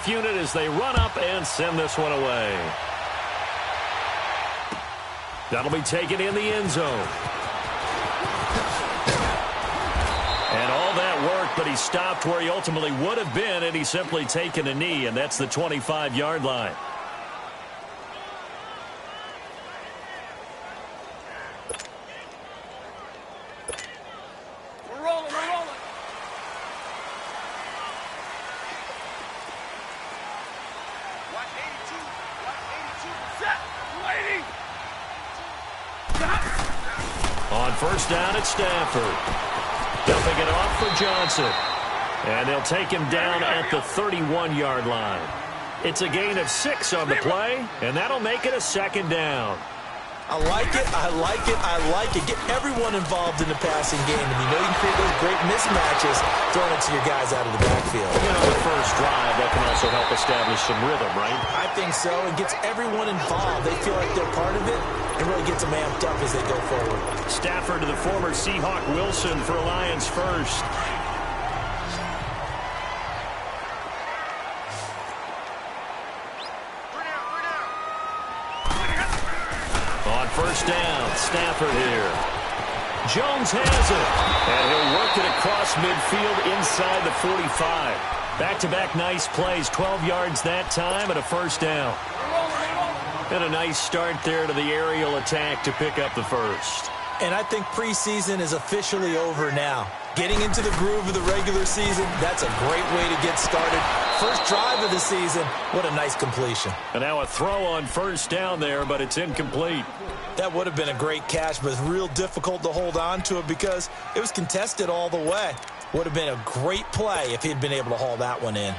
handoff unit as they run up and send this one away. That'll be taken in the end zone. And all that work, but he stopped where he ultimately would have been had he simply taken a knee, and that's the 25-yard line. We're rolling. On first down, it's Stafford. Dumping it off for Johnson. And they'll take him down at the 31-yard line. It's a gain of 6 on the play, and that'll make it a second down. I like it. Get everyone involved in the passing game. And you know you can create those great mismatches throwing it to your guys out of the backfield. You know, the first drive, that can also help establish some rhythm, right? I think so. It gets everyone involved. They feel like they're part of it and really gets them amped up as they go forward. Stafford to the former Seahawk Wilson for Lions first. First down, Stafford here. Jones has it, and he'll work it across midfield inside the 45. Back-to-back nice plays, 12 yards that time and a first down. And a nice start there to the aerial attack to pick up the first. And I think preseason is officially over now. Getting into the groove of the regular season, that's a great way to get started. First drive of the season, what a nice completion. And now a throw on first down there, but it's incomplete. That would have been a great catch, but it's real difficult to hold on to it because it was contested all the way. Would have been a great play if he'd been able to haul that one in.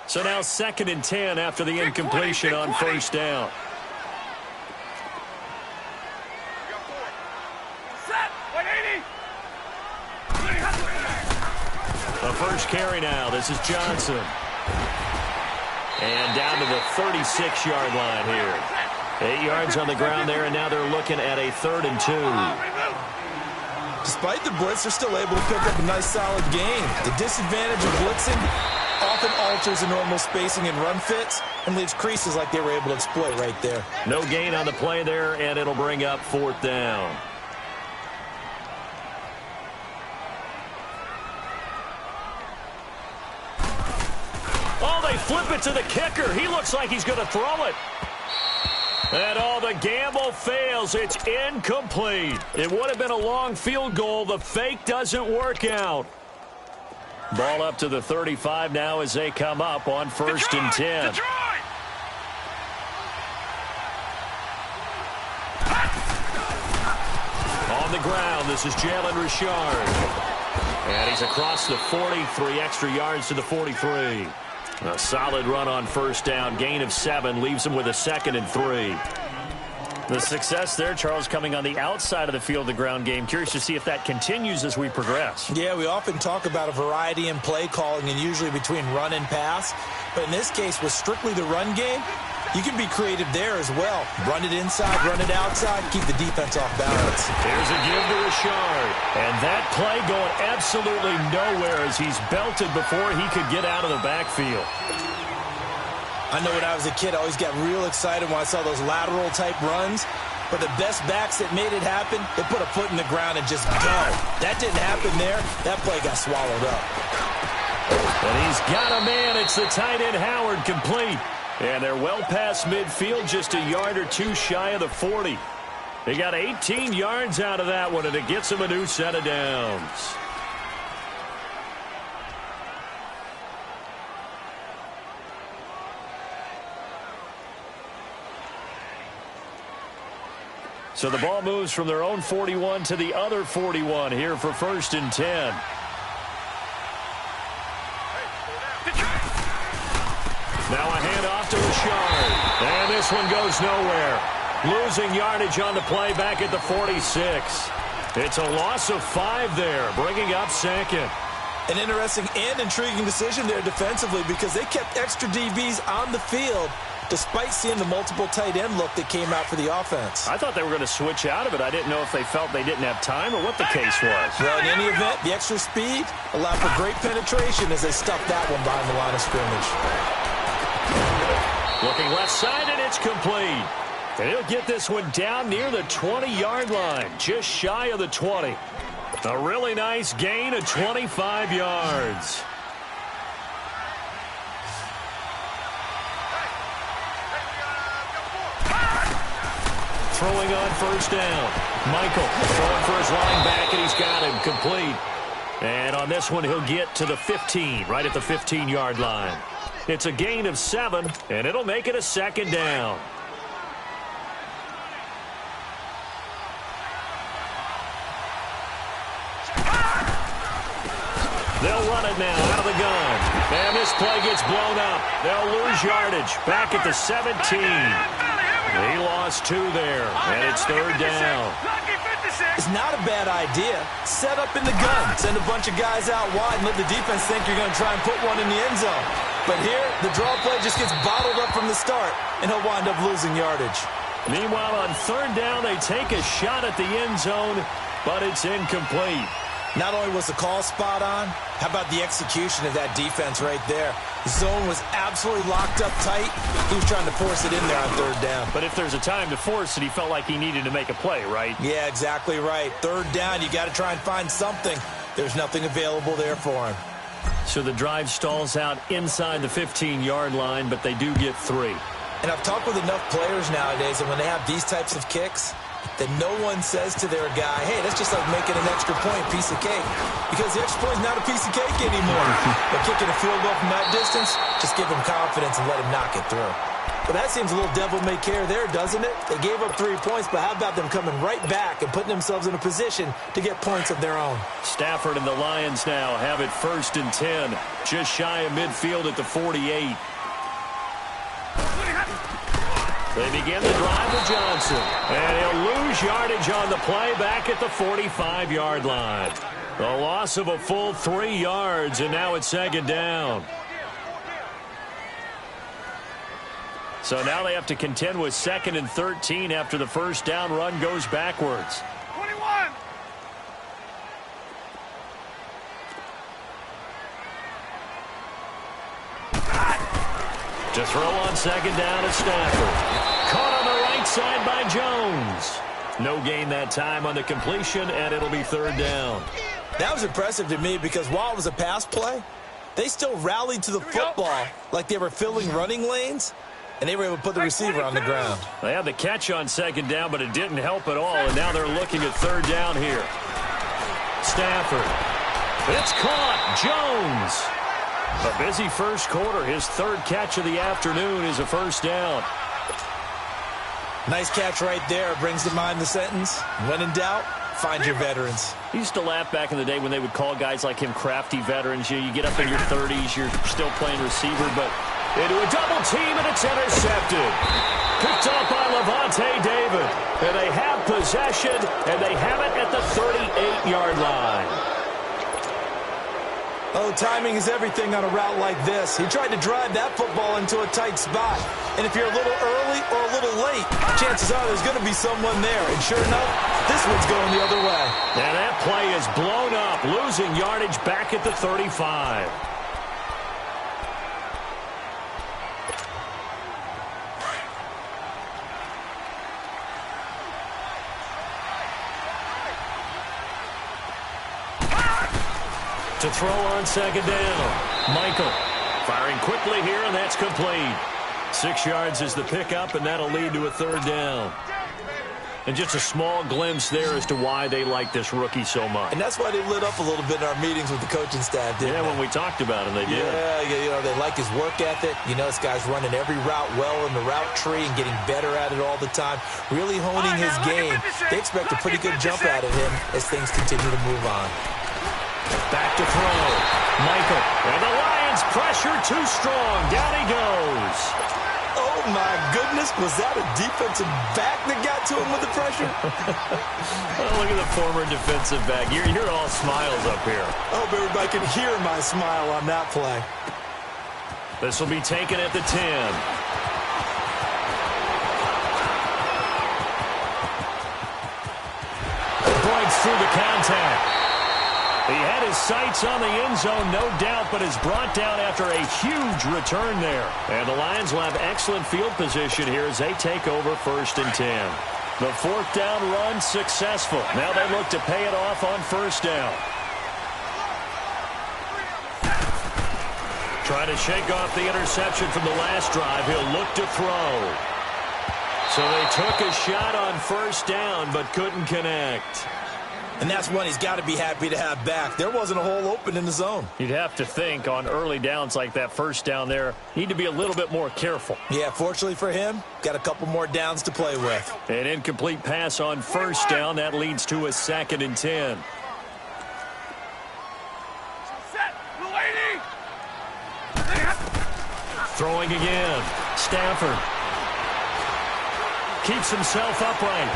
So now 2nd and 10 after the incompletion on first down. The first carry now. This is Johnson. And down to the 36-yard line here. 8 yards on the ground there, and now they're looking at a 3rd and 2. Despite the blitz, they're still able to pick up a nice, solid gain. The disadvantage of blitzing often alters the normal spacing and run fits and leaves creases like they were able to exploit right there. No gain on the play there, and it'll bring up 4th down. Oh, they flip it to the kicker. He looks like he's going to throw it. And the gamble fails. It's incomplete. It would have been a long field goal. The fake doesn't work out. Ball up to the 35 now as they come up on 1st and 10. On the ground, this is Jalen Richard. And he's across the 43 extra yards to the 43. A solid run on first down. Gain of 7 leaves him with a 2nd and 3. The success there, Charles, coming on the outside of the field, the ground game. Curious to see if that continues as we progress. Yeah, we often talk about a variety in play calling and usually between run and pass. But in this case, with strictly the run game, you can be creative there as well. Run it inside, run it outside, keep the defense off balance. Here's a give to Richard. And that play going absolutely nowhere as he's belted before he could get out of the backfield. I know when I was a kid, I always got real excited when I saw those lateral-type runs. But the best backs that made it happen, they put a foot in the ground and just go. That didn't happen there. That play got swallowed up. And he's got a man. It's the tight end Howard, complete. And they're well past midfield, just a yard or 2 shy of the 40. They got 18 yards out of that one, and it gets them a new set of downs. So the ball moves from their own 41 to the other 41 here for 1st and 10. Now a handoff to Richard. And this one goes nowhere. Losing yardage on the play back at the 46. It's a loss of 5 there, bringing up 2nd. An interesting and intriguing decision there defensively because they kept extra DBs on the field despite seeing the multiple tight end look that came out for the offense. I thought they were going to switch out of it. I didn't know if they felt they didn't have time or what the case was. Well, in any event, the extra speed allowed for great penetration as they stuffed that one behind the line of scrimmage. Looking left side, and it's complete. And he'll get this one down near the 20-yard line, just shy of the 20. A really nice gain of 25 yards. Throwing on first down. Michael throwing for his running back, and he's got him complete. And on this one, he'll get to the 15, right at the 15-yard line. It's a gain of 7, and it'll make it a second down. They'll run it now out of the gun. And this play gets blown up. They'll lose yardage back at the 17. He lost 2 there, and it's third down. It's not a bad idea. Set up in the gun. Send a bunch of guys out wide and let the defense think you're going to try and put one in the end zone. But here, the draw play just gets bottled up from the start, and he'll wind up losing yardage. Meanwhile, on third down, they take a shot at the end zone, but it's incomplete. Not only was the call spot on, how about the execution of that defense right there? The zone was absolutely locked up tight. He was trying to force it in there on third down. But if there's a time to force it, he felt like he needed to make a play, right? Yeah, exactly right. Third down, you got to try and find something. There's nothing available there for him. So the drive stalls out inside the 15-yard line, but they do get 3. And I've talked with enough players nowadays, and when they have these types of kicks, that no one says to their guy, hey, that's just like making an extra point, piece of cake. Because the extra point is not a piece of cake anymore. But kicking a field goal from that distance, just give him confidence and let him knock it through. But that seems a little devil-may-care there, doesn't it? They gave up 3 points, but how about them coming right back and putting themselves in a position to get points of their own? Stafford and the Lions now have it 1st and 10, just shy of midfield at the 48. They begin the drive with Johnson. And he'll lose yardage on the play back at the 45-yard line. The loss of a full 3 yards, and now it's second down. So now they have to contend with 2nd and 13 after the first down run goes backwards. 21. To throw on second down at Stafford. Caught on the right side by Jones. No gain that time on the completion, and it'll be third down. That was impressive to me because while it was a pass play, they still rallied to the football like they were filling running lanes, and they were able to put the receiver on the ground. They had the catch on second down, but it didn't help at all, and now they're looking at third down here. Stafford. It's caught. Jones. A busy first quarter. His 3rd catch of the afternoon is a first down. Nice catch right there. Brings to mind the sentence, when in doubt, find your veterans. I used to laugh back in the day when they would call guys like him crafty veterans. You get up in your 30s, you're still playing receiver, but into a double team, and it's intercepted. Picked off by Levante David. And they have possession, and they have it at the 38-yard line. Oh, timing is everything on a route like this. He tried to drive that football into a tight spot. And if you're a little early or a little late, chances are there's going to be someone there. And sure enough, this one's going the other way. And that play is blown up, losing yardage back at the 35. To throw on second down. Michael firing quickly here, and that's complete. 6 yards is the pickup, and that'll lead to a third down. And just a small glimpse there as to why they like this rookie so much. And that's why they lit up a little bit in our meetings with the coaching staff, didn't they? Yeah, when we talked about him, they did. Yeah, you know, they like his work ethic. You know, this guy's running every route well in the route tree and getting better at it all the time. Really honing his game. They expect a pretty good jump out of him as things continue to move on. Back to throw. Michael. And the Lions pressure too strong. Down he goes. Oh, my goodness. Was that a defensive back that got to him with the pressure? Oh, look at the former defensive back. You're all smiles up here. I hope everybody can hear my smile on that play. This will be taken at the 10. points through the contact. He had his sights on the end zone, no doubt, but is brought down after a huge return there. And the Lions will have excellent field position here as they take over 1st and 10. The 4th down run successful. Now they look to pay it off on 1st down. Trying to shake off the interception from the last drive. He'll look to throw. So they took a shot on 1st down, but couldn't connect. And that's one he's got to be happy to have back. There wasn't a hole open in the zone. You'd have to think on early downs like that 1st down there, need to be a little bit more careful. Yeah, fortunately for him, got a couple more downs to play with. An incomplete pass on 1st down. That leads to a 2nd and 10. Throwing again. Stafford keeps himself upright.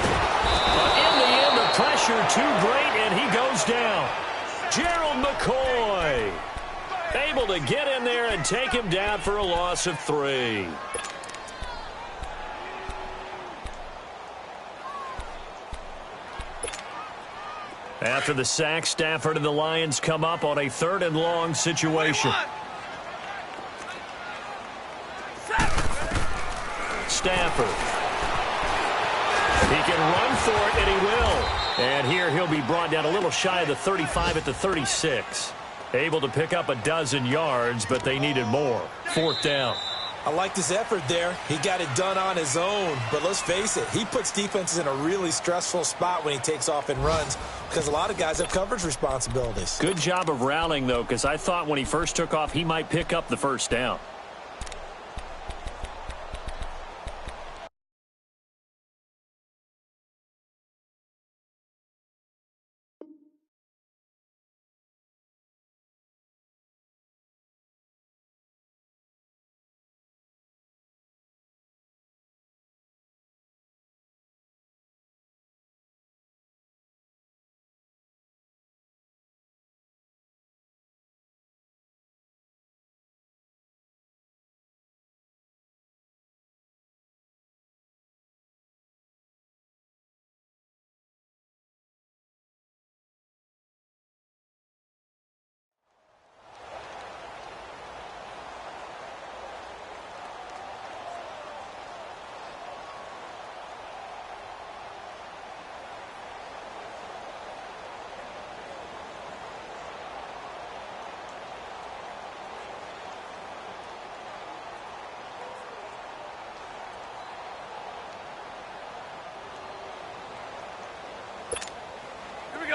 But in the end, the pressure too great, and he goes down. Gerald McCoy able to get in there and take him down for a loss of 3. After the sack, Stafford and the Lions come up on a 3rd and long situation. Stafford. He can run for it, and he will. And here he'll be brought down a little shy of the 35 at the 36. Able to pick up a dozen yards, but they needed more. 4th down. I like this effort there. He got it done on his own. But let's face it, he puts defenses in a really stressful spot when he takes off and runs because a lot of guys have coverage responsibilities. Good job of rallying, though, because I thought when he first took off, he might pick up the 1st down.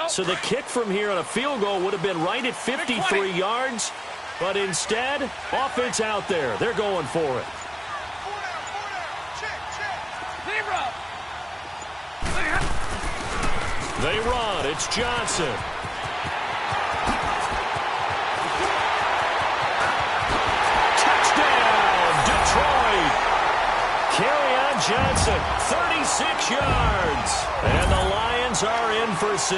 So the kick from here on a field goal would have been right at 53 yards, but instead, offense out there. They're going for it. They run. It's Johnson. Touchdown, Detroit. Kerryon Johnson, 36 yards. And the Lions are in for 6.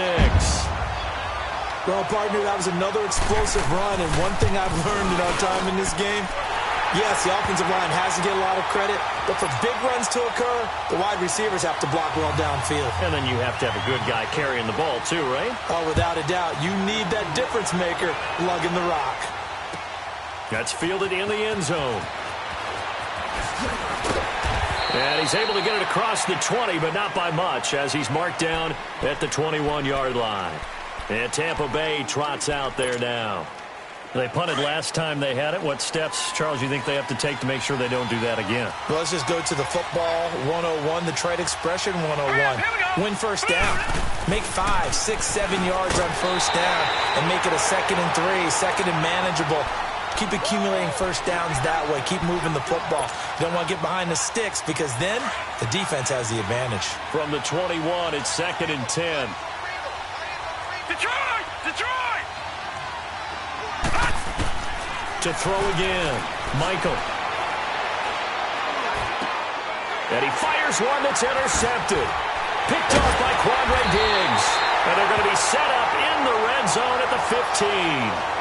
Well, partner, that was another explosive run, and one thing I've learned in our time in this game, yes, the offensive line has to get a lot of credit, but for big runs to occur, the wide receivers have to block well downfield. And then you have to have a good guy carrying the ball too, right? Oh, without a doubt. You need that difference maker lugging the rock. That's fielded in the end zone. And he's able to get it across the 20, but not by much, as he's marked down at the 21-yard line. And Tampa Bay trots out there now. They punted last time they had it. What steps, Charles, you think they have to take to make sure they don't do that again? Well, let's just go to the football 101, the trade expression 101. Win 1st down. Make 5, 6, 7 yards on 1st down and make it a 2nd and 3, 2nd and manageable. Keep accumulating 1st downs that way. Keep moving the football. You don't want to get behind the sticks because then the defense has the advantage. From the 21, it's 2nd and 10. Detroit! Detroit! To throw again, Michael. And he fires one that's intercepted. Picked off by Quandre Diggs. And they're going to be set up in the red zone at the 15.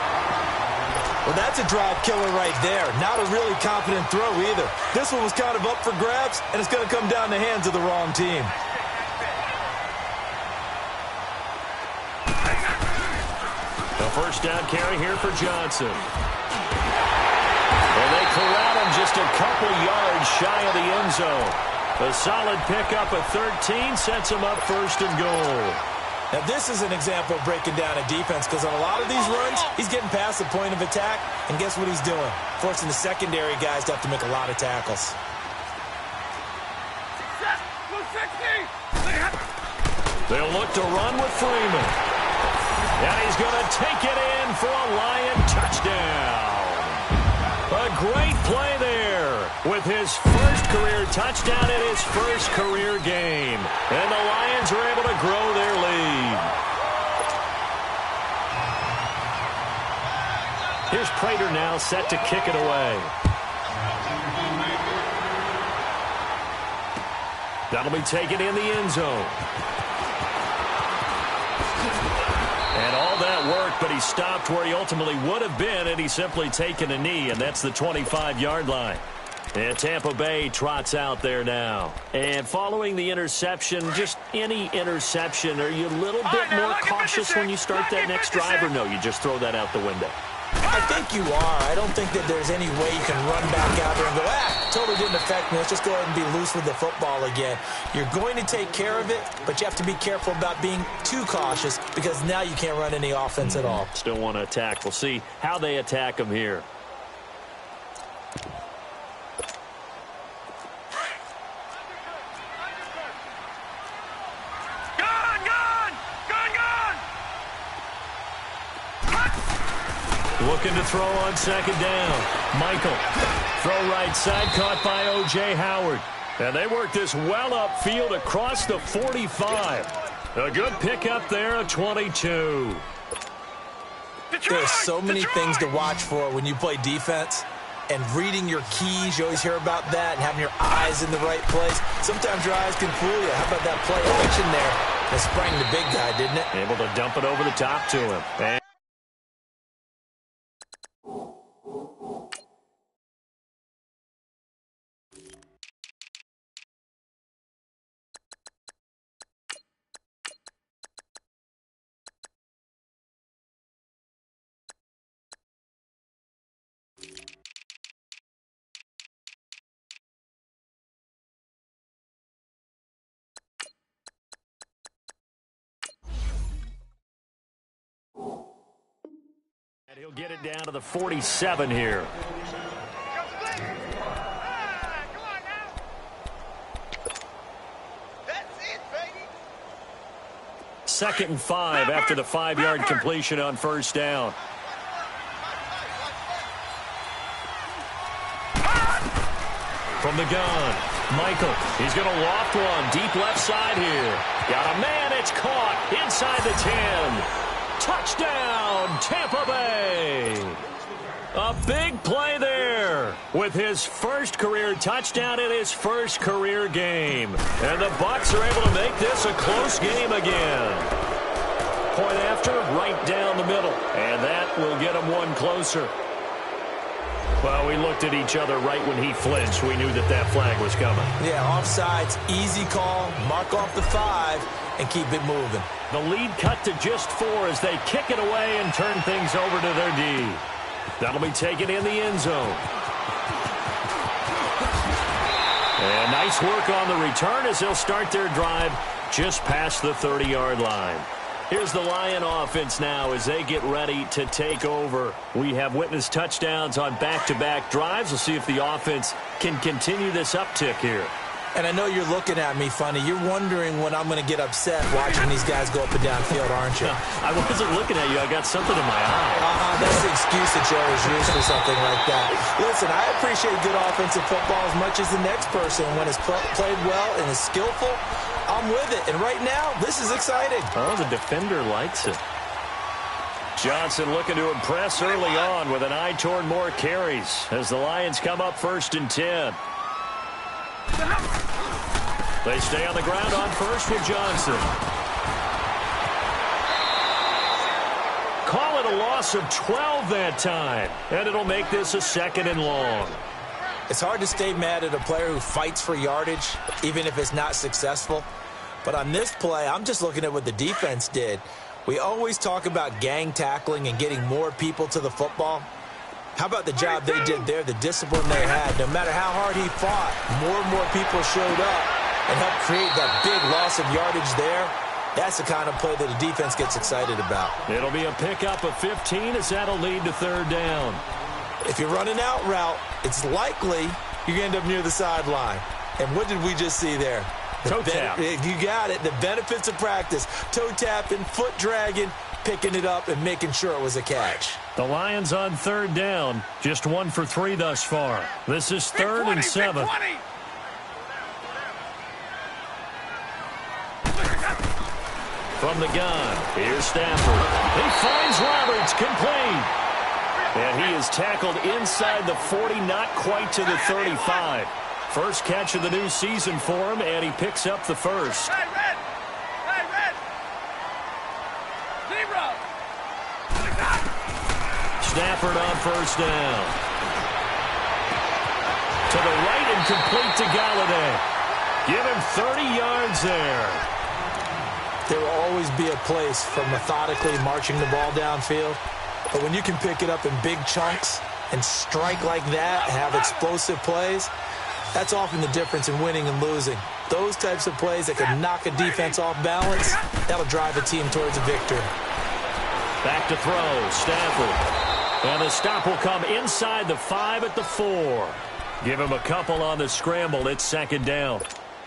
Well, that's a drive killer right there. Not a really confident throw either. This one was kind of up for grabs, and it's going to come down the hands of the wrong team. first down carry here for Johnson. And they corral him just a couple yards shy of the end zone. A solid pickup of 13 sets him up first and goal. Now, this is an example of breaking down a defense because on a lot of these runs, he's getting past the point of attack, and guess what he's doing? Forcing the secondary guys to have to make a lot of tackles. They'll look to run with Freeman. And he's going to take it in for a Lion touchdown. A great play there with his first career touchdown in his first career game. And the Lions are able to grow their lead. Here's Prater now set to kick it away. That'll be taken in the end zone. And all that worked, but he stopped where he ultimately would have been, and he's simply taken a knee, and that's the 25-yard line. And Tampa Bay trots out there now. And following the interception, just any interception, are you a little bit more cautious when you start that next drive, or no, you just throw that out the window? I think you are. I don't think that there's any way you can run back out there and go, totally didn't affect me. Let's just go ahead and be loose with the football again. You're going to take care of it, but you have to be careful about being too cautious because now you can't run any offense at all. Still want to attack. We'll see how they attack him here. Looking to throw on second down. Michael. Throw right side, caught by O.J. Howard. And they work this well upfield across the 45. A good pickup there at 22. There's so many things to watch for when you play defense. And reading your keys, you always hear about that, and having your eyes in the right place. Sometimes your eyes can fool you. How about that play action there? That sprang the big guy, didn't it? Able to dump it over the top to him. And he'll get it down to the 47 here. Second and 5 after the 5-yard completion on first down. From the gun, Michael. He's going to loft one deep left side here. Got a man. It's caught inside the 10. Touchdown, Tampa Bay. A big play there with his first career touchdown in his first career game. And the Bucs are able to make this a close game again. Point after, right down the middle. And that will get him one closer. Well, we looked at each other right when he flinched. We knew that that flag was coming. Yeah, offsides, easy call, mark off the 5, and keep it moving. The lead cut to just 4 as they kick it away and turn things over to their D. That'll be taken in the end zone. And nice work on the return as they'll start their drive just past the 30-yard line. Here's the Lion offense now as they get ready to take over. We have witnessed touchdowns on back-to-back drives. We'll see if the offense can continue this uptick here. And I know you're looking at me funny. You're wondering when I'm going to get upset watching these guys go up and down field, aren't you? I wasn't looking at you. I got something in my eye. That's the excuse that you always use for something like that. Listen, I appreciate good offensive football as much as the next person. When it's played well and is skillful, I'm with it. And right now, this is exciting. Oh, the defender likes it. Johnson looking to impress early on with an eye toward more carries as the Lions come up 1st and 10. They stay on the ground on first with Johnson. Call it a loss of 12 that time, and it'll make this a 2nd and long. It's hard to stay mad at a player who fights for yardage, even if it's not successful. But on this play, I'm just looking at what the defense did. We always talk about gang tackling and getting more people to the football. How about the job they did there, the discipline they had? No matter how hard he fought, more and more people showed up and helped create that big loss of yardage there. That's the kind of play that the defense gets excited about. It'll be a pickup of 15 as that'll lead to third down. If you're running out route, it's likely you're going to end up near the sideline. And what did we just see there? Toe tap. You got it. The benefits of practice. Toe tapping, foot dragging, picking it up, and making sure it was a catch. The Lions on third down. Just 1 for 3 thus far. This is third and 7. From the gun, here's Stafford. He finds Roberts, complete. And he is tackled inside the 40, not quite to the 35. First catch of the new season for him, and he picks up the first. Stafford on first down. To the right and complete to Galladay. Give him 30 yards there. There will always be a place for methodically marching the ball downfield. But when you can pick it up in big chunks and strike like that, have explosive plays, that's often the difference in winning and losing. Those types of plays that can knock a defense off balance, that'll drive a team towards a victory. Back to throw, Stafford. And the stop will come inside the 5 at the 4. Give him a couple on the scramble. It's second down.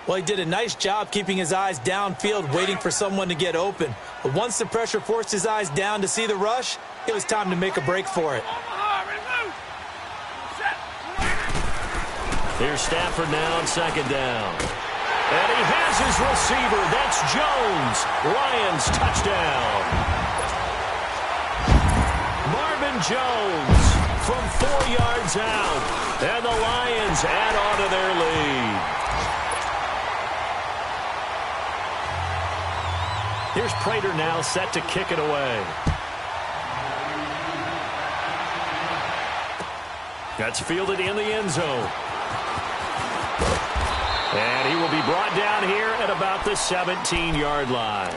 Well, he did a nice job keeping his eyes downfield, waiting for someone to get open. But once the pressure forced his eyes down to see the rush, it was time to make a break for it. Here's Stafford now on second down. And he has his receiver. That's Jones. Lions touchdown. Marvin Jones from 4 yards out. And the Lions add on to their lead. Here's Prater now set to kick it away. That's fielded in the end zone. And he will be brought down here at about the 17-yard line.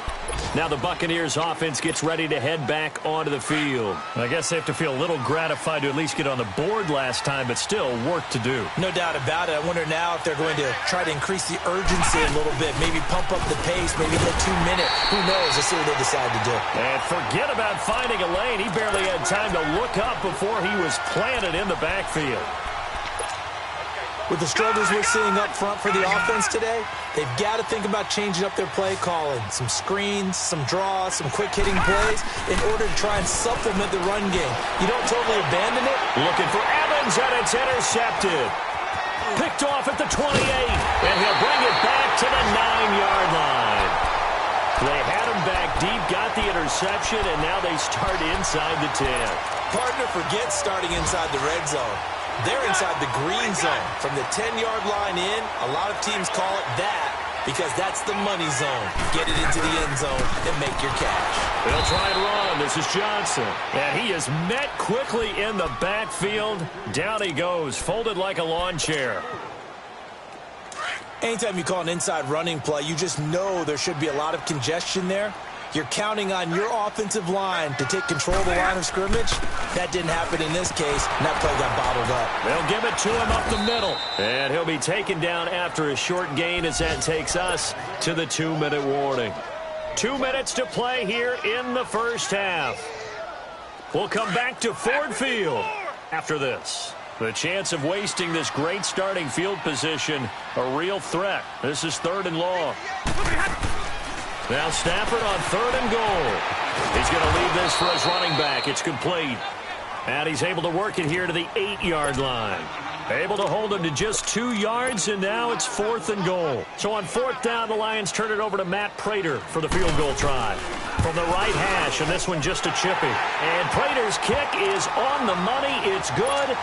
Now the Buccaneers offense gets ready to head back onto the field. I guess they have to feel a little gratified to at least get on the board last time, but still work to do. No doubt about it. I wonder now if they're going to try to increase the urgency a little bit, maybe pump up the pace, maybe hit 2 minutes. Who knows? Let's see what they decide to do. And forget about finding a lane. He barely had time to look up before he was planted in the backfield. With the struggles we're seeing up front for the offense today, they've got to think about changing up their play calling. Some screens, some draws, some quick-hitting plays in order to try and supplement the run game. You don't totally abandon it. Looking for Evans, and it's intercepted. Picked off at the 28, and he'll bring it back to the 9-yard line. They had him back deep, got the interception, and now they start inside the 10. Partner forgets starting inside the red zone. They're inside the green zone. From the 10-yard line in, a lot of teams call it that because that's the money zone. Get it into the end zone and make your cash. They'll try and run. This is Johnson. And he is met quickly in the backfield. Down he goes, folded like a lawn chair. Anytime you call an inside running play, you just know there should be a lot of congestion there. You're counting on your offensive line to take control of the line of scrimmage. That didn't happen in this case, and that play got bottled up. They'll give it to him up the middle. And he'll be taken down after a short gain as that takes us to the 2-minute warning. 2 minutes to play here in the first half. We'll come back to Ford Field after this. The chance of wasting this great starting field position, a real threat. This is 3rd and long. Now Stafford on 3rd and goal. He's going to leave this for his running back. It's complete. And he's able to work it here to the 8-yard line. Able to hold him to just 2 yards, and now it's 4th and goal. So on 4th down, the Lions turn it over to Matt Prater for the field goal try. From the right hash, and this one just a chippy. And Prater's kick is on the money. It's good.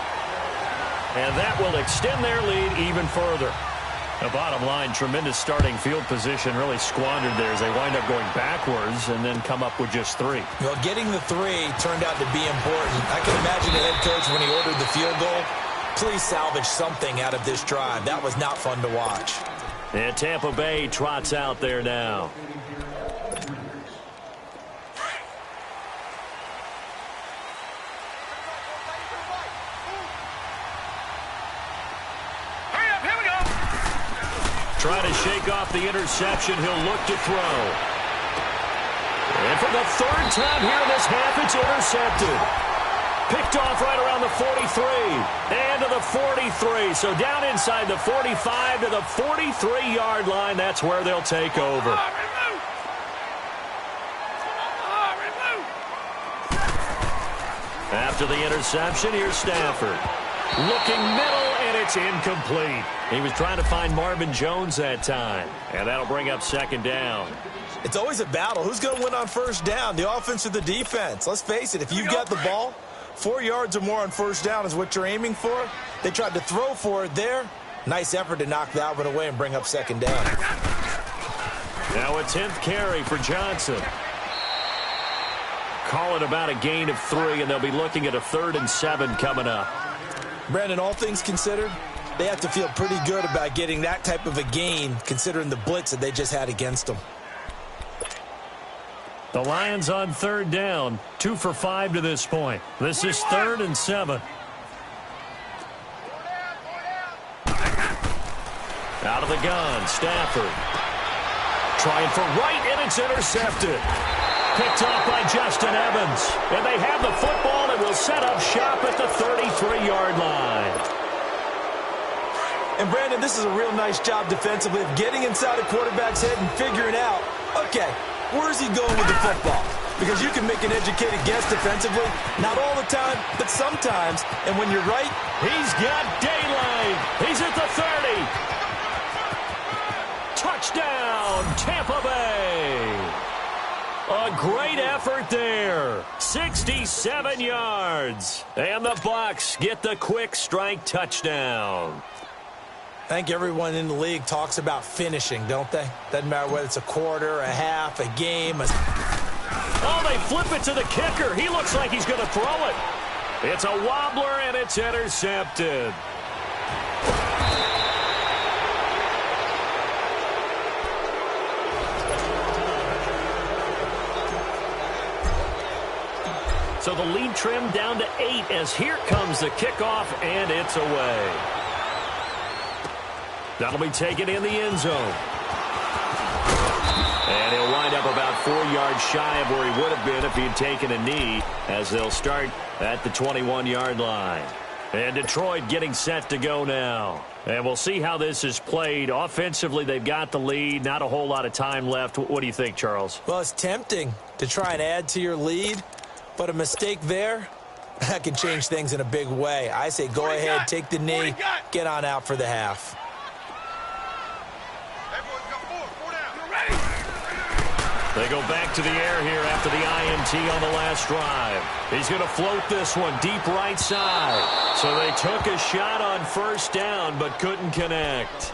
And that will extend their lead even further. The bottom line, tremendous starting field position, really squandered there as they wind up going backwards and then come up with just 3. Well, getting the 3 turned out to be important. I can imagine the head coach when he ordered the field goal. Please salvage something out of this drive. That was not fun to watch. And Tampa Bay trots out there now. Trying to shake off the interception. He'll look to throw. And for the third time here in this half, it's intercepted. Picked off right around the 43. And to the 43. So down inside the 45 to the 43-yard line. That's where they'll take over. After the interception, here's Stafford. Looking middle, and it's incomplete. He was trying to find Marvin Jones that time. And that'll bring up second down. It's always a battle. Who's going to win on first down, the offense or the defense? Let's face it, if you've got the ball, 4 yards or more on first down is what you're aiming for. They tried to throw for it there. Nice effort to knock that one away and bring up second down. Now a 10th carry for Johnson. Call it about a gain of 3, and they'll be looking at a 3rd and 7 coming up. Brandon, all things considered, they have to feel pretty good about getting that type of a gain considering the blitz that they just had against them. The Lions on 3rd down, 2 for 5 to this point. This is 3rd and 7. Out of the gun, Stafford. Trying for right, and it's intercepted. Picked off by Justin Evans. And they have the football and will set up shop at the 33-yard line. And, Brandon, this is a real nice job defensively of getting inside a quarterback's head and figuring out, okay, where's he going with the football? Because you can make an educated guess defensively, not all the time, but sometimes. And when you're right, he's got daylight. He's at the 30. Touchdown, Tampa Bay. A great effort there. 67 yards. And the Bucs get the quick strike touchdown. I think everyone in the league talks about finishing, don't they? Doesn't matter whether it's a quarter, a half, a game. Oh, they flip it to the kicker. He looks like he's going to throw it. It's a wobbler, and it's intercepted. So the lead trimmed down to 8 as here comes the kickoff, and it's away. That'll be taken in the end zone. And he'll wind up about 4 yards shy of where he would have been if he'd taken a knee, as they'll start at the 21-yard line. And Detroit getting set to go now. And we'll see how this is played. Offensively, they've got the lead. Not a whole lot of time left. What do you think, Charles? Well, it's tempting to try and add to your lead, but a mistake there, that can change things in a big way. I say go ahead, take the knee, get on out for the half. They go back to the air here after the INT on the last drive. He's going to float this one deep right side. So they took a shot on first down but couldn't connect.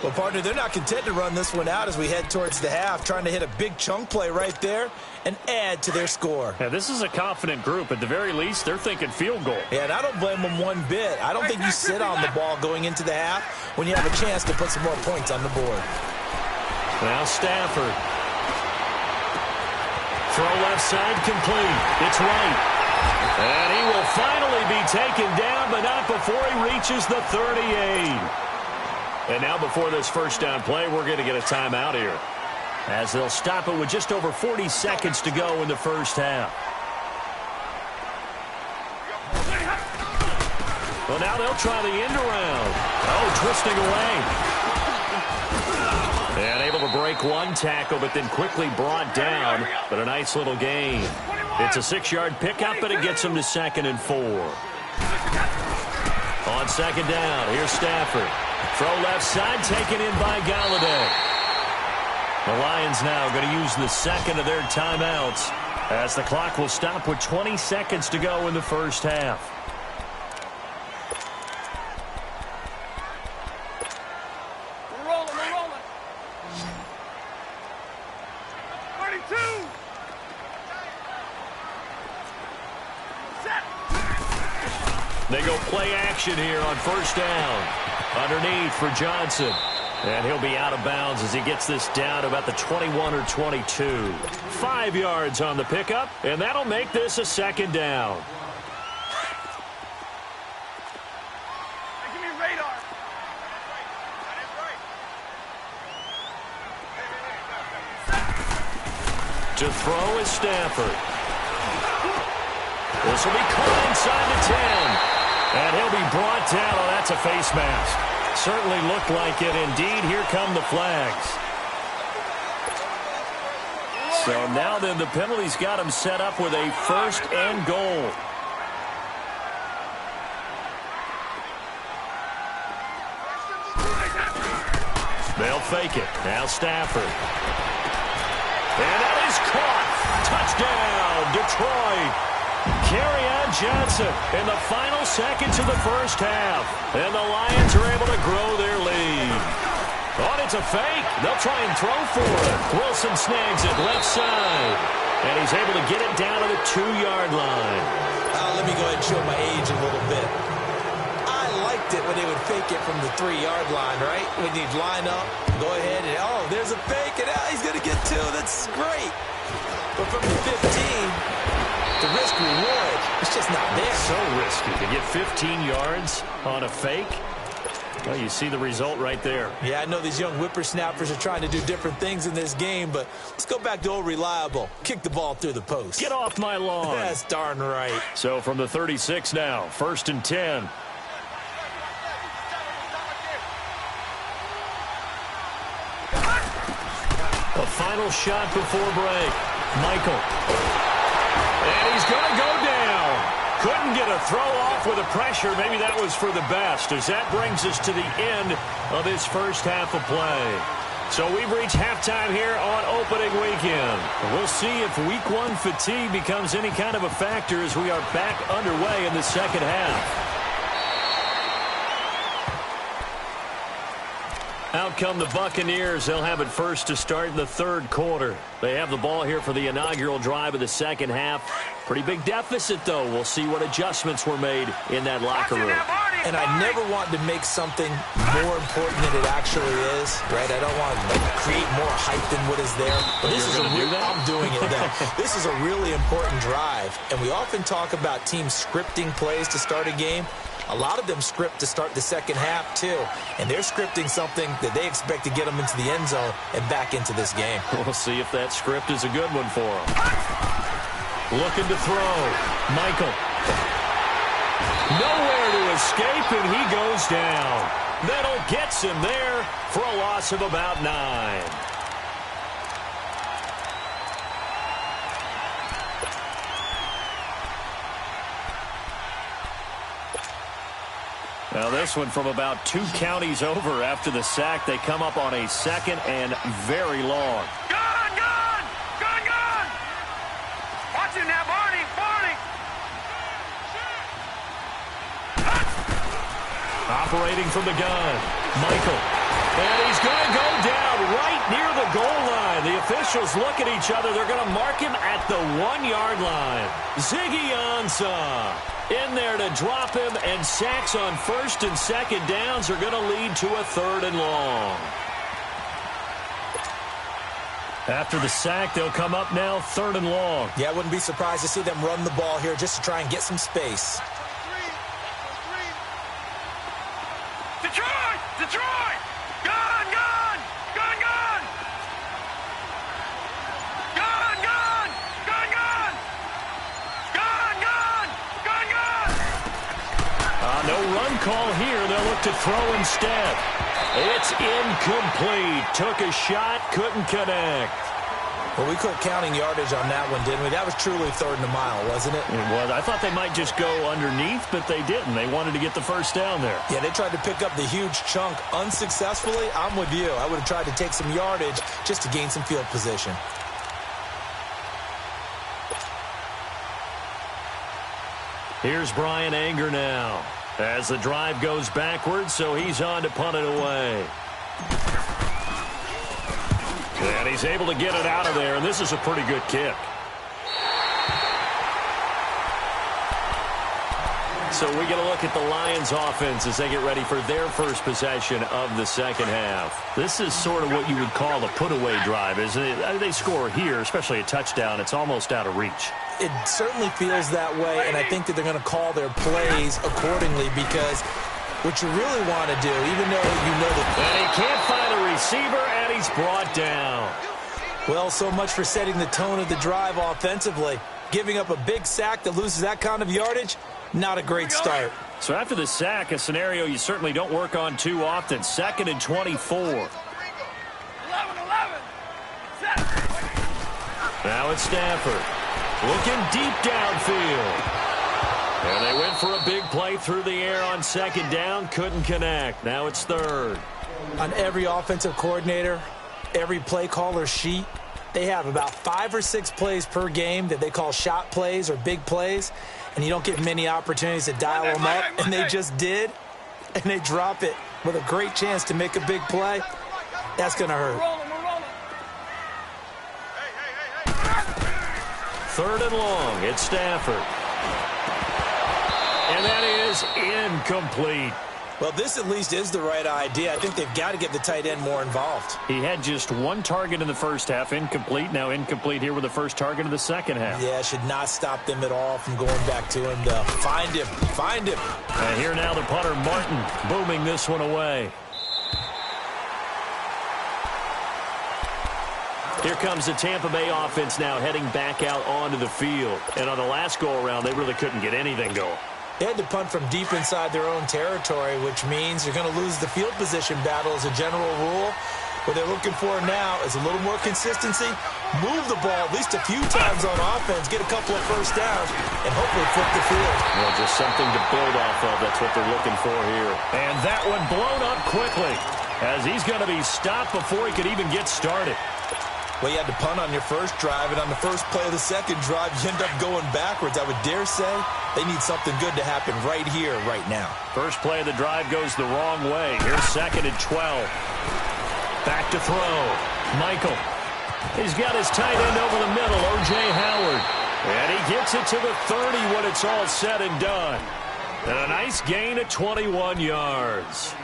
Well, partner, they're not content to run this one out as we head towards the half, trying to hit a big chunk play right there and add to their score. Yeah, this is a confident group. At the very least, they're thinking field goal. Yeah, and I don't blame them one bit. I don't think you sit on the ball going into the half when you have a chance to put some more points on the board. Now Stafford. Throw left side complete. It's right. And he will finally be taken down, but not before he reaches the 38. And now before this first down play, we're going to get a timeout here, as they'll stop it with just over 40 seconds to go in the first half. Well, now they'll try the end around. Oh, twisting away. And able to break one tackle, but then quickly brought down. But a nice little gain. It's a 6-yard pickup, but it gets him to 2nd and 4. On second down, here's Stafford. Throw left side, taken in by Galladay. The Lions now going to use the second of their timeouts, as the clock will stop with 20 seconds to go in the first half. We're rolling. 32. Set. They go play action here on first down. Underneath for Johnson. And he'll be out of bounds as he gets this down to about the 21 or 22. 5 yards on the pickup, and that'll make this a second down. Give me radar. To throw is Stafford. This will be caught inside the 10. And he'll be brought down. Oh, that's a face mask. Certainly looked like it. Indeed, here come the flags. So now then, the penalty's got him set up with a first and goal. They'll fake it. Now Stafford. And that is caught. Touchdown, Detroit. Kerryon Johnson in the final seconds of the first half. And the Lions are able to grow their lead. Oh, it's a fake. They'll try and throw for it. Wilson snags it left side. And he's able to get it down to the 2-yard line. Let me go ahead and show my age a little bit. I liked it when they would fake it from the 3-yard line, right? When you'd line up, go ahead and, oh, there's a fake, and he's going to get 2. That's great. But from the 15, the risk-reward, it's just not there. So risky to get 15 yards on a fake. Well, you see the result right there. Yeah, I know these young whippersnappers are trying to do different things in this game, but let's go back to old reliable. Kick the ball through the post. Get off my lawn. That's darn right. So from the 36 now, 1st and 10. A final shot before break. Michael. And he's going to go down. Couldn't get a throw off with the pressure. Maybe that was for the best, as that brings us to the end of this first half of play. So we've reached halftime here on opening weekend. We'll see if week 1 fatigue becomes any kind of a factor as we are back underway in the second half. Out come the Buccaneers. They'll have it first to start in the 3rd quarter. They have the ball here for the inaugural drive of the second half. Pretty big deficit, though. We'll see what adjustments were made in that locker room. And I never want to make something more important than it actually is, right? I don't want to create more hype than what is there. But this is I'm doing it then. This is a really important drive. And we often talk about teams scripting plays to start a game. A lot of them script to start the second half, too. And they're scripting something that they expect to get them into the end zone and back into this game. We'll see if that script is a good one for them. Looking to throw. Michael. Nowhere to escape, and he goes down. That'll get him there for a loss of about 9. Now this one from about 2 counties over after the sack. They come up on a 2nd and very long. Gun! Gun! Gun! Gun! Watch it now, Barney! Barney! Operating from the gun. Michael. And he's going to go down right near the goal line. The officials look at each other. They're going to mark him at the 1-yard line. Ziggy Ansah in there to drop him, and sacks on 1st and 2nd downs are going to lead to a 3rd and long. After the sack, they'll come up now 3rd and long. Yeah, I wouldn't be surprised to see them run the ball here just to try and get some space. Detroit! Detroit! Gun! Gun! Gun! Gun! Gun! Gun! Gun! Gun! Gun! Gun! Gun! Gun! No run call here. They'll look to throw instead. It's incomplete. Took a shot, couldn't connect. Well, we quit counting yardage on that one, didn't we? That was truly 3rd and a mile, wasn't it? It was. I thought they might just go underneath, but they didn't. They wanted to get the first down there. Yeah, they tried to pick up the huge chunk unsuccessfully. I'm with you. I would have tried to take some yardage just to gain some field position. Here's Brian Anger now as the drive goes backwards, so he's on to punt it away. And he's able to get it out of there, and this is a pretty good kick. So we get a look at the Lions offense as they get ready for their first possession of the second half. This is sort of what you would call a put-away drive, isn't it? They score here, especially a touchdown. It's almost out of reach. It certainly feels that way, and I think that they're going to call their plays accordingly, because what you really want to do, even though you know that... And he can't find a receiver, and he's brought down. Well, so much for setting the tone of the drive offensively. Giving up a big sack that loses that kind of yardage, not a great start. So after the sack, a scenario you certainly don't work on too often. 2nd and 24. 11. Now it's Stafford. Looking deep downfield. And they went for a big play through the air on 2nd down. Couldn't connect. Now it's 3rd. On every offensive coordinator, every play caller sheet, they have about 5 or 6 plays per game that they call shot plays or big plays, and you don't get many opportunities to dial them up, and they just did, and they drop it with a great chance to make a big play. That's going to hurt. 3rd and long. It's Stafford. And that is incomplete. Well, this at least is the right idea. I think they've got to get the tight end more involved. He had just 1 target in the first half, incomplete. Now incomplete here with the first target of the second half. Yeah, should not stop them at all from going back to him, though. Find him. And here now the punter, Martin, booming this one away. Here comes the Tampa Bay offense now heading back out onto the field. And on the last go-around, they really couldn't get anything going. They had to punt from deep inside their own territory, which means you're going to lose the field position battle as a general rule. What they're looking for now is a little more consistency, move the ball at least a few times on offense, get a couple of first downs, and hopefully flip the field. Well, just something to build off of. That's what they're looking for here. And that one blown up quickly as he's going to be stopped before he could even get started. Well, you had to punt on your first drive, and on the first play of the second drive, you end up going backwards. I would dare say they need something good to happen right here, right now. First play of the drive goes the wrong way. Here's 2nd and 12. Back to throw. Michael. He's got his tight end over the middle, O.J. Howard. And he gets it to the 30 when it's all said and done. And a nice gain of 21 yards.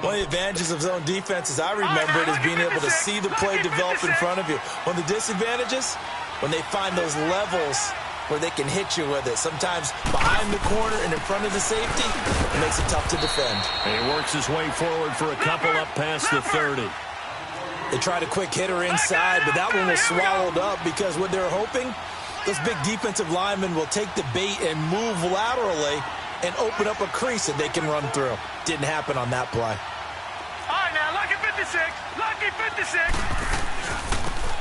One of the advantages of zone defense, as I remember it, is being able to see the play develop in front of you. One of the disadvantages, when they find those levels where they can hit you with it. Sometimes behind the corner and in front of the safety, it makes it tough to defend. And he works his way forward for a couple up past the 30. They tried a quick hitter inside, but that one was swallowed up because what they're hoping, those big defensive linemen will take the bait and move laterally and open up a crease that they can run through. Didn't happen on that play. All right, now, lucky 56. Lucky 56.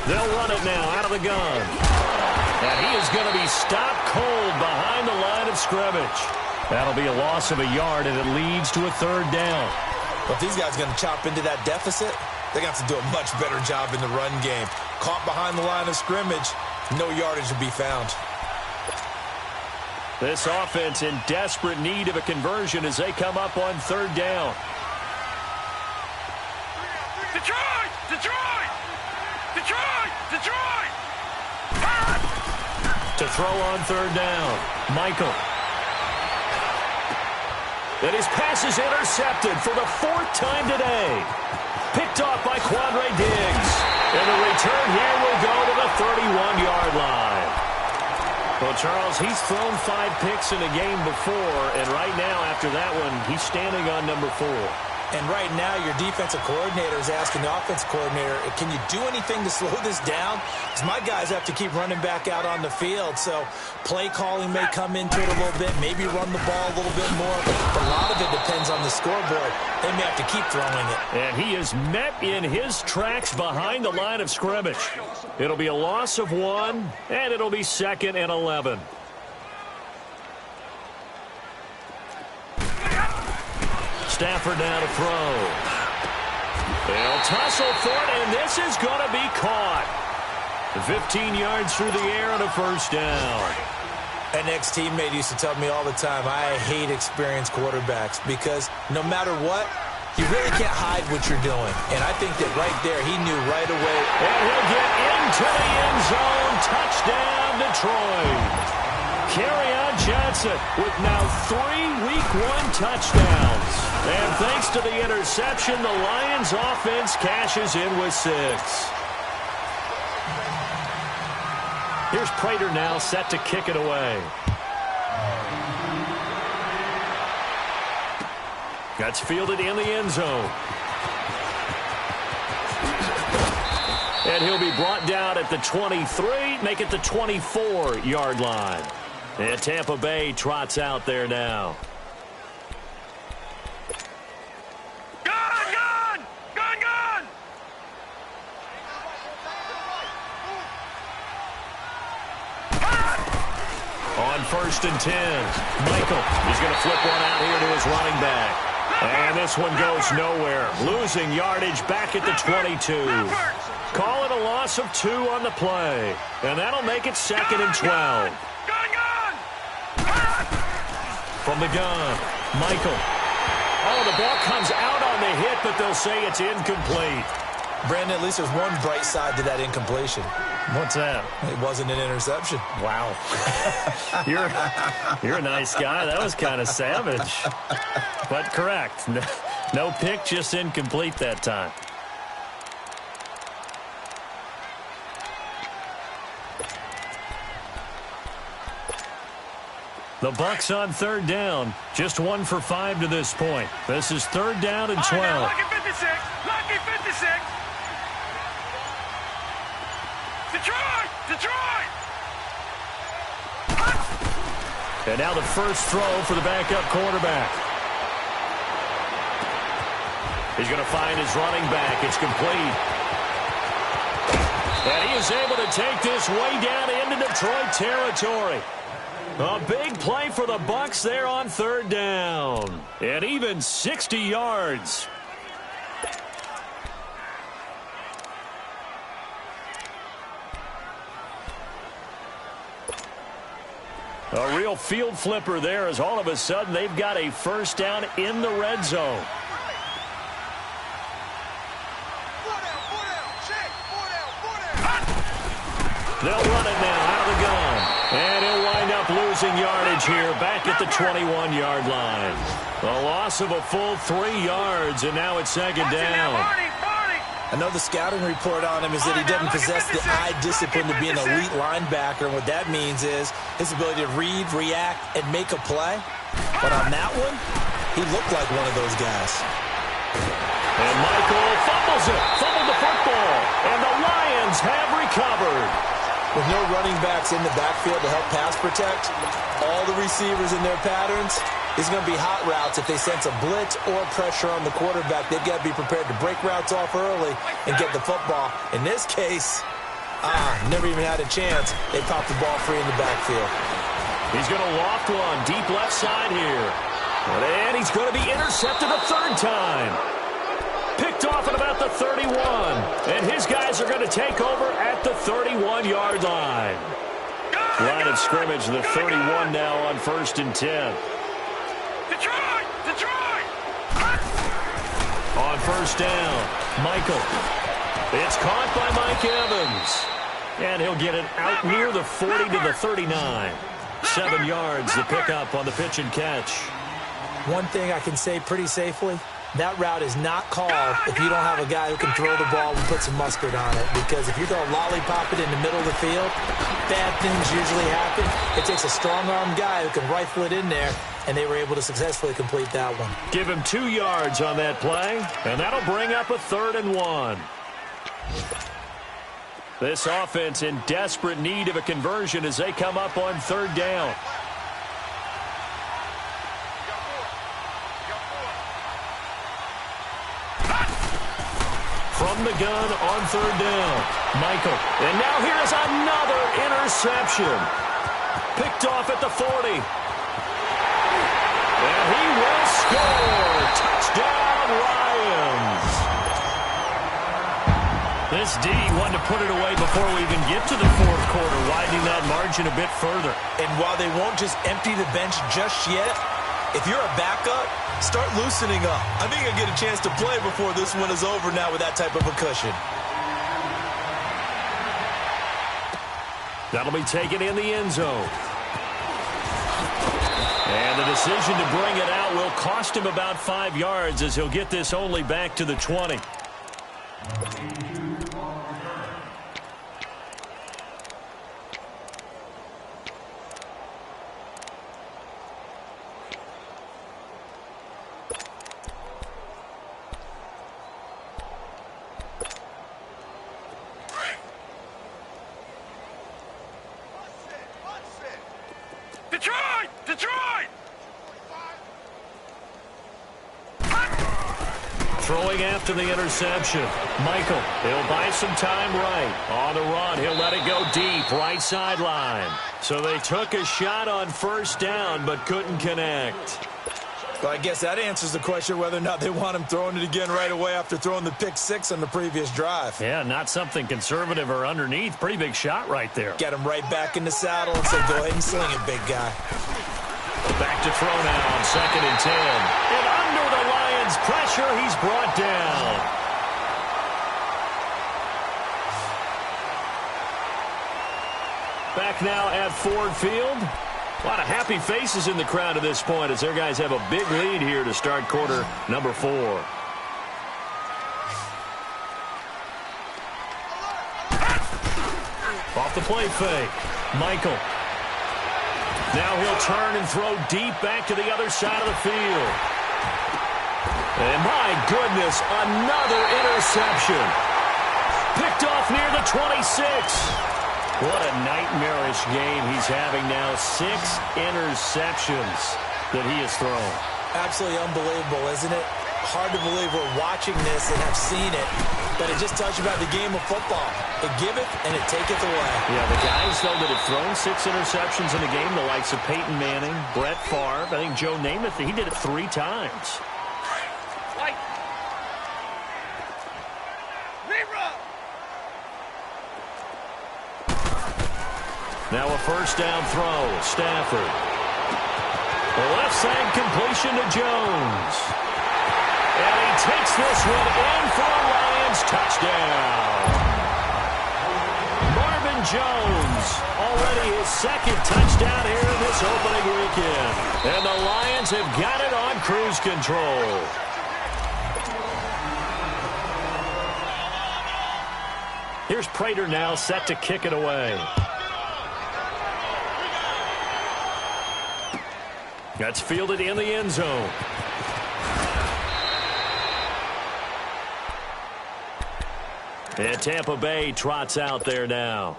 They'll run it now out of the gun. And he is going to be stopped cold behind the line of scrimmage. That'll be a loss of a yard, and it leads to a 3rd down. Well, if these guys are going to chop into that deficit, they're going to have to do a much better job in the run game. Caught behind the line of scrimmage, no yardage to be found. This offense in desperate need of a conversion as they come up on 3rd down. Detroit! Detroit! Detroit! Detroit! To throw on 3rd down. Michael. And his pass is intercepted for the 4th time today. Picked off by Quandre Diggs. And the return here will go to the 31-yard line. Well, Charles, he's thrown 5 picks in a game before, and right now, after that one, he's standing on number 4. And right now, your defensive coordinator is asking the offensive coordinator, can you do anything to slow this down? Because my guys have to keep running back out on the field. So play calling may come into it a little bit, maybe run the ball a little bit more. But a lot of it depends on the scoreboard. They may have to keep throwing it. And he is met in his tracks behind the line of scrimmage. It'll be a loss of 1, and it'll be 2nd and 11. Stafford now to throw. They'll tussle for it, and this is going to be caught. 15 yards through the air on a 1st down. An ex-teammate used to tell me all the time, I hate experienced quarterbacks because no matter what, you really can't hide what you're doing. And I think that right there, he knew right away. And he'll get into the end zone. Touchdown, Detroit. Kerryon Johnson with now 3 Week 1 touchdowns. And thanks to the interception, the Lions offense cashes in with 6. Here's Prater now set to kick it away. That's fielded in the end zone. And he'll be brought down at the 23, make it the 24-yard line. And Tampa Bay trots out there now. On 1st and 10, Michael is going to flip one out here to his running back. And this one goes nowhere. Losing yardage back at the 22. Call it a loss of 2 on the play. And that'll make it 2nd and 12. From the gun, Michael. Oh, the ball comes out on the hit, but they'll say it's incomplete. Brandon, at least there's one bright side to that incompletion. What's that? It wasn't an interception. Wow. You're a nice guy. That was kind of savage. But correct. No pick, just incomplete that time. The Bucs on 3rd down. Just 1 for 5 to this point. This is 3rd down and 12. Lucky 56. Lucky 56. Detroit! And now the first throw for the backup quarterback. He's going to find his running back. It's complete. And he is able to take this way down into Detroit territory. A big play for the Bucs there on 3rd down. And even 60 yards. A real field flipper there as all of a sudden they've got a first down in the red zone. They'll run it now out of the gun. And he'll wind up losing yardage here back at the 21-yard line. A loss of a full 3 yards, and now it's 2nd down. I know the scouting report on him is that he doesn't possess the eye discipline to be an elite linebacker, and what that means is his ability to read, react, and make a play. But on that one, he looked like one of those guys. And Michael fumbles the football, and the Lions have recovered. With no running backs in the backfield to help pass protect, all the receivers in their patterns, it's going to be hot routes. If they sense a blitz or pressure on the quarterback, they've got to be prepared to break routes off early and get the football. In this case, never even had a chance. They popped the ball free in the backfield. He's going to loft one deep left side here. And he's going to be intercepted a 3rd time. Picked off at about the 31. And his guys are going to take over at the 31-yard line. Line of scrimmage, the 31 now on 1st and 10. Detroit! On 1st down, Michael. It's caught by Mike Evans. And he'll get it out near the 40 to the 39. 7 yards, the pickup on the pitch and catch. One thing I can say pretty safely, that route is not called if you don't have a guy who can throw the ball and put some mustard on it. Because if you're going to lollipop it in the middle of the field, bad things usually happen. It takes a strong-armed guy who can rifle it in there, and they were able to successfully complete that one. Give him 2 yards on that play, and that'll bring up a 3rd and 1. This offense in desperate need of a conversion as they come up on 3rd down. From the gun on 3rd down, Michael. And now here's another interception. Picked off at the 40. And he will score. Touchdown, Lions. This D wanted to put it away before we even get to the 4th quarter, widening that margin a bit further. And while they won't just empty the bench just yet, if you're a backup, start loosening up. I think you'll get a chance to play before this one is over now with that type of a cushion. That'll be taken in the end zone. And the decision to bring it out will cost him about 5 yards as he'll get this only back to the 20. throwing after the interception. Michael, he'll buy some time right. On the run, he'll let it go deep, right sideline. So they took a shot on first down, but couldn't connect. Well, I guess that answers the question whether or not they want him throwing it again right away after throwing the pick six on the previous drive. Yeah, not something conservative or underneath. Pretty big shot right there. Get him right back in the saddle and say, go ahead and sling it, big guy. Back to throw now on 2nd and 10. And under the Lions' pressure, he's brought down. Back now at Ford Field. A lot of happy faces in the crowd at this point as their guys have a big lead here to start quarter number 4. Off the play fake. Michael. Now he'll turn and throw deep back to the other side of the field. And my goodness, another interception. Picked off near the 26. What a nightmarish game he's having now. 6 interceptions that he has thrown. Absolutely unbelievable, isn't it? Hard to believe we're watching this and have seen it, but it just tells you about the game of football. It giveth and it taketh away. Yeah, the guys, though, that have thrown 6 interceptions in a game, the likes of Peyton Manning, Brett Favre, I think Joe Namath, he did it 3 times. Now a first down throw. Stafford. The left side completion to Jones. And he takes this one in for a Lions touchdown. Marvin Jones, already his 2nd touchdown here this opening weekend. And the Lions have got it on cruise control. Here's Prater now set to kick it away. That's fielded in the end zone. And Tampa Bay trots out there now.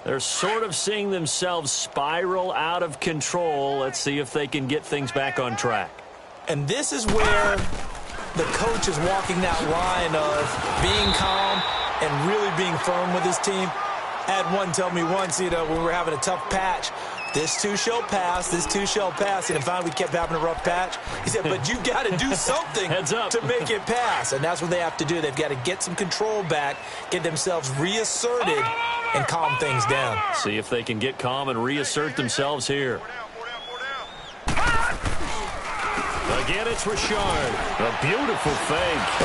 They're sort of seeing themselves spiral out of control. Let's see if they can get things back on track. And this is where the coach is walking that line of being calm and really being firm with his team. I had one tell me once, when we were having a tough patch, this too shall pass, this too shall pass. And finally we kept having a rough patch. He said, but you've got to do something to make it pass. And that's what they have to do. They've got to get some control back, get themselves reasserted, and calm things down. See if they can get calm and reassert themselves here. Again, it's Richard. A beautiful fake.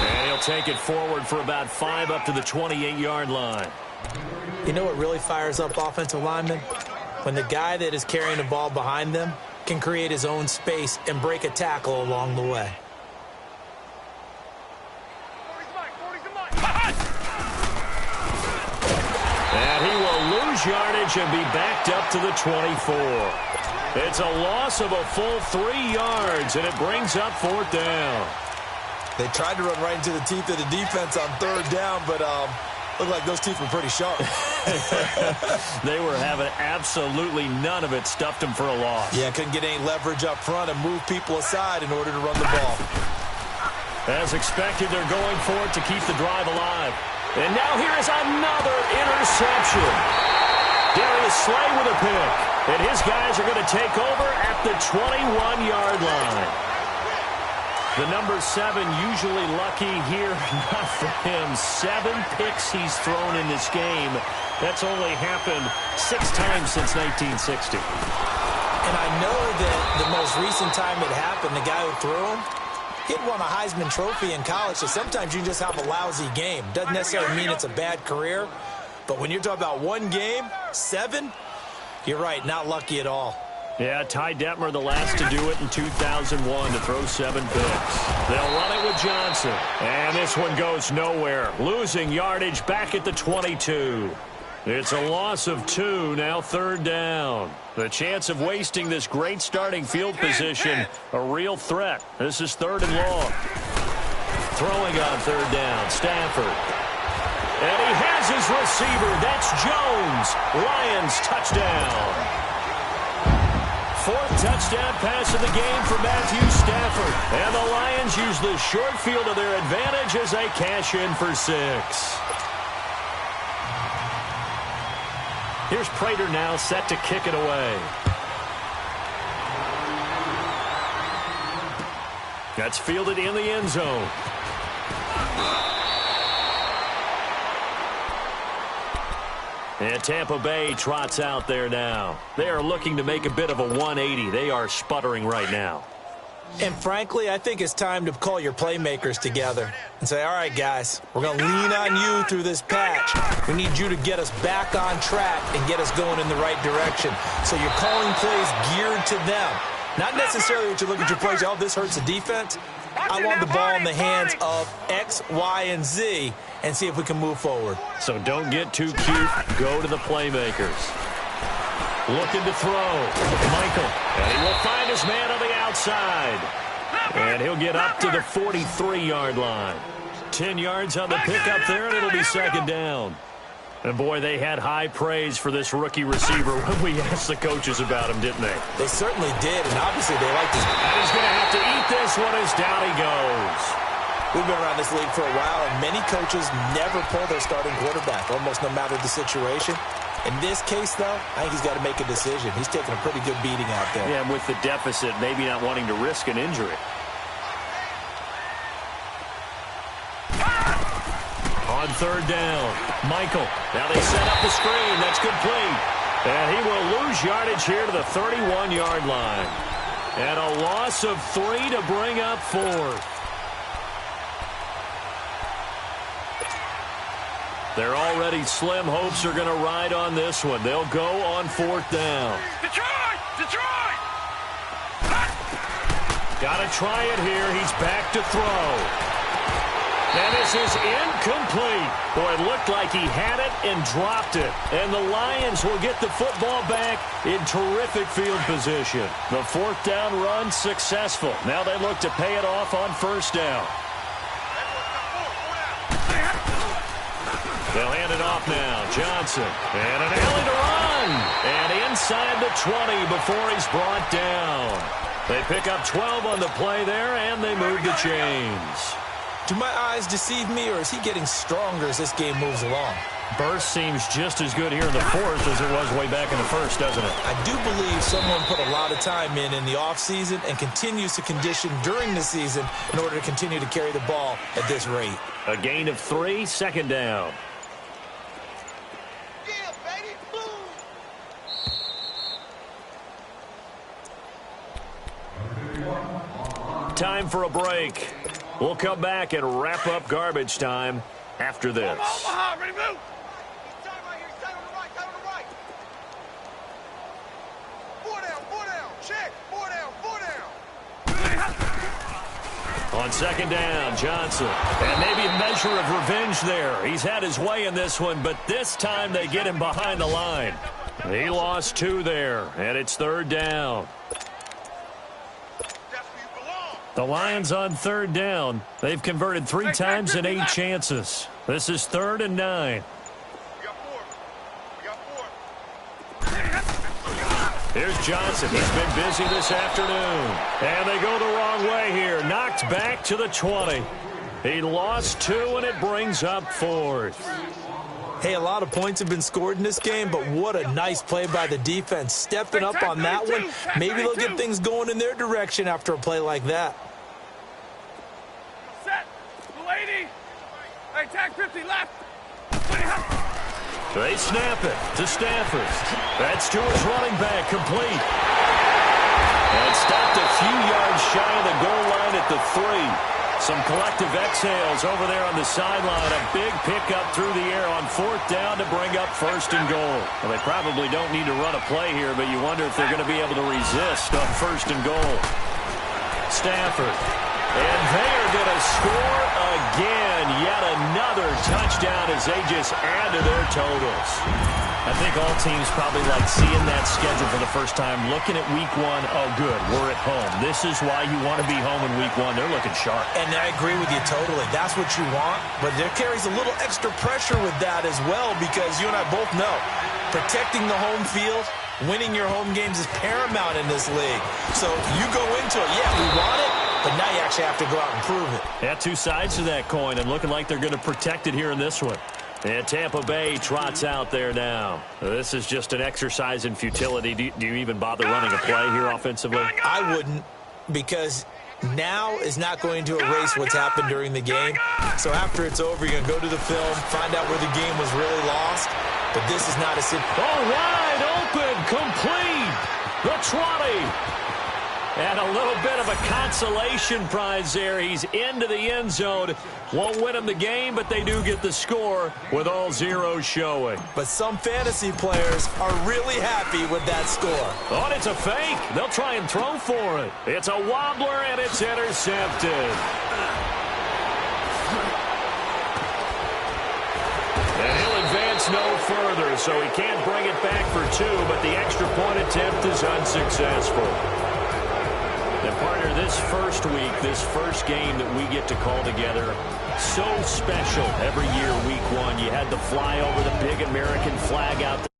And he'll take it forward for about 5 up to the 28-yard line. You know what really fires up offensive linemen? When the guy that is carrying the ball behind them can create his own space and break a tackle along the way. And he will lose yardage and be backed up to the 24. It's a loss of a full 3 yards, and it brings up 4th down. They tried to run right into the teeth of the defense on 3rd down, but looked like those teeth were pretty sharp. They were having absolutely none of it. Stuffed them for a loss. Yeah, couldn't get any leverage up front and move people aside in order to run the ball. As expected, they're going for it to keep the drive alive. And now here is another interception. Darius Slay with a pick. And his guys are going to take over at the 21-yard line. The number 7 usually lucky here. Not for him. 7 picks he's thrown in this game. That's only happened 6 times since 1960. And I know that the most recent time it happened, the guy who threw him, he had won a Heisman Trophy in college, so sometimes you just have a lousy game. Doesn't necessarily mean it's a bad career, but when you're talking about 1 game, 7, you're right, not lucky at all. Yeah, Ty Detmer, the last to do it in 2001 to throw 7 picks. They'll run it with Johnson. And this one goes nowhere. Losing yardage back at the 22. It's a loss of 2, now 3rd down. The chance of wasting this great starting field position, a real threat. This is 3rd and long. Throwing on 3rd down, Stafford. And he has his receiver. That's Jones. Lions touchdown. Fourth touchdown pass of the game for Matthew Stafford. And the Lions use the short field to their advantage as they cash in for 6. Here's Prater now set to kick it away. That's fielded in the end zone. And Tampa Bay trots out there now. They are looking to make a bit of a 180. They are sputtering right now. And frankly, I think it's time to call your playmakers together and say, all right, guys, we're going to lean on you through this patch. We need you to get us back on track and get us going in the right direction. So you're calling plays geared to them. Not necessarily that you look at your plays, oh, this hurts the defense. I want the ball in the hands of X, Y, and Z and see if we can move forward. So don't get too cute. Go to the playmakers. Looking to throw. Michael. And he will find his man on the outside. And he'll get up to the 43-yard line. 10 yards on the pickup there, and it'll be second down. And, boy, they had high praise for this rookie receiver when we asked the coaches about him, didn't they? They certainly did, and obviously they liked his... And he's going to have to eat this one as down he goes. We've been around this league for a while, and many coaches never pull their starting quarterback, almost no matter the situation. In this case, though, I think he's got to make a decision. He's taking a pretty good beating out there. Yeah, and with the deficit, maybe not wanting to risk an injury. On third down, Michael. Now they set up the screen. That's complete. And he will lose yardage here to the 31-yard line. And a loss of 3 to bring up 4th. Their already slim hopes are going to ride on this one. They'll go on 4th down. Detroit! Detroit! Got to try it here. He's back to throw. And this is incomplete. Boy, it looked like he had it and dropped it. And the Lions will get the football back in terrific field position. The 4th down run successful. Now they look to pay it off on 1st down. They'll hand it off now. Johnson. And an alley to run. And inside the 20 before he's brought down. They pick up 12 on the play there, and they move the chains. Do my eyes deceive me, or is he getting stronger as this game moves along? Burst seems just as good here in the 4th as it was way back in the 1st, doesn't it? I do believe someone put a lot of time in the offseason and continues to condition during the season in order to continue to carry the ball at this rate. A gain of 3, second down. Yeah, baby! Boom! Time for a break. We'll come back and wrap up garbage time after this. Omaha, ready, move! On second down, Johnson. And maybe a measure of revenge there. He's had his way in this one, but this time they get him behind the line. He lost 2 there, and it's 3rd down. The Lions on 3rd down. They've converted 3 times in 8 chances. This is 3rd and 9. Here's Johnson. He's been busy this afternoon. And they go the wrong way here. Knocked back to the 20. He lost 2, and it brings up 4th. Hey, a lot of points have been scored in this game, but what a nice play by the defense. Stepping up on that one. Maybe they'll get things going in their direction after a play like that. Set! 280! Hey, tag 50 left! They snap it to Stafford. That's to his running back, complete. And stopped a few yards shy of the goal line at the 3. Some collective exhales over there on the sideline. A big pickup through the air on 4th down to bring up 1st and goal. Well, they probably don't need to run a play here, but you wonder if they're going to be able to resist on 1st and goal. Stafford. And they are going to score again. Yet another touchdown as they just add to their totals. I think all teams probably like seeing that schedule for the first time, looking at week one. Oh, good, we're at home. This is why you want to be home in week one. They're looking sharp. And I agree with you totally. That's what you want, but there carries a little extra pressure with that as well, because you and I both know protecting the home field, winning your home games is paramount in this league. So you go into it, yeah, we want it, but now you actually have to go out and prove it. Yeah, two sides to that coin, and looking like they're going to protect it here in this one. And Tampa Bay trots out there now. This is just an exercise in futility. Do you even bother running a play here offensively? I wouldn't, because now is not going to erase what's happened during the game. So after it's over, you're going to go to the film, find out where the game was really lost. But this is not a situation. Oh, wide open, complete. The trolley. And a little bit of a consolation prize there. He's into the end zone. Won't win him the game, but they do get the score with all zeros showing. But some fantasy players are really happy with that score. Oh, and it's a fake. They'll try and throw for it. It's a wobbler, and it's intercepted. And he'll advance no further, so he can't bring it back for two, but the extra point attempt is unsuccessful. And partner, this first week, this first game that we get to call together, so special every year, week one. You had the fly over the big American flag out there.